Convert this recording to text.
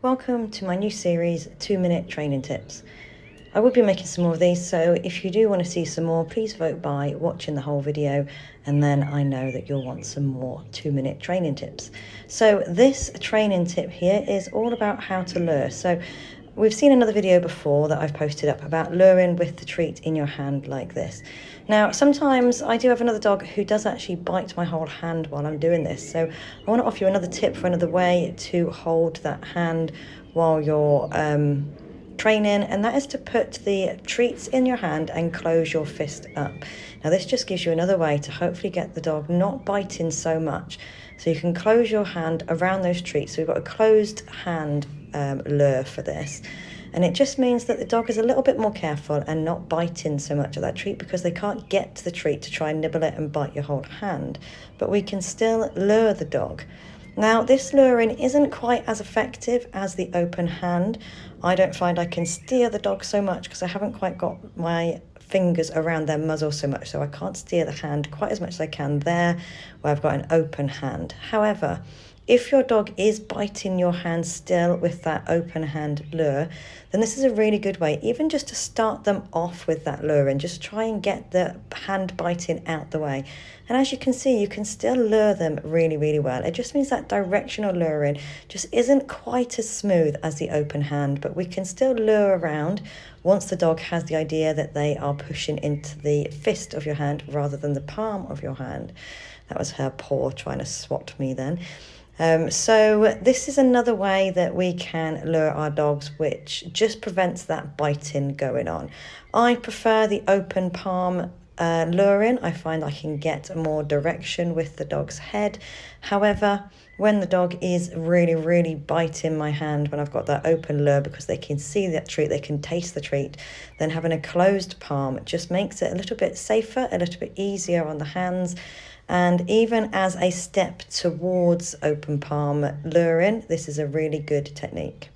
Welcome to my new series, 2-minute training tips. I will be making some more of these, so if you do want to see some more, please vote by watching the whole video, and then I know that you'll want some more 2-minute training tips. So this training tip here is all about how to lure. So we've seen another video before that I've posted up about luring with the treat in your hand like this. Now, sometimes I do have another dog who does actually bite my whole hand while I'm doing this. So I want to offer you another tip for another way to hold that hand while you're training, and that is to put the treats in your hand and close your fist up. Now this just gives you another way to hopefully get the dog not biting so much. So you can close your hand around those treats. So we've got a closed hand lure for this. And it just means that the dog is a little bit more careful and not biting so much of that treat, because they can't get to the treat to try and nibble it and bite your whole hand. But we can still lure the dog. Now, this luring isn't quite as effective as the open hand. I don't find I can steer the dog so much because I haven't quite got my fingers around their muzzle so much, so I can't steer the hand quite as much as I can there where I've got an open hand. However, if your dog is biting your hand still with that open hand lure, then this is a really good way, even just to start them off with that lure and just try and get the hand biting out the way. And as you can see, you can still lure them really, really well. It just means that directional luring just isn't quite as smooth as the open hand, but we can still lure around once the dog has the idea that they are pushing into the fist of your hand rather than the palm of your hand. That was her paw trying to swat me then. So this is another way that we can lure our dogs, which just prevents that biting going on. I prefer the open palm luring. I find I can get more direction with the dog's head. However, when the dog is really, really biting my hand when I've got that open lure, because they can see that treat, they can taste the treat, then having a closed palm just makes it a little bit safer, a little bit easier on the hands. And even as a step towards open palm luring, this is a really good technique.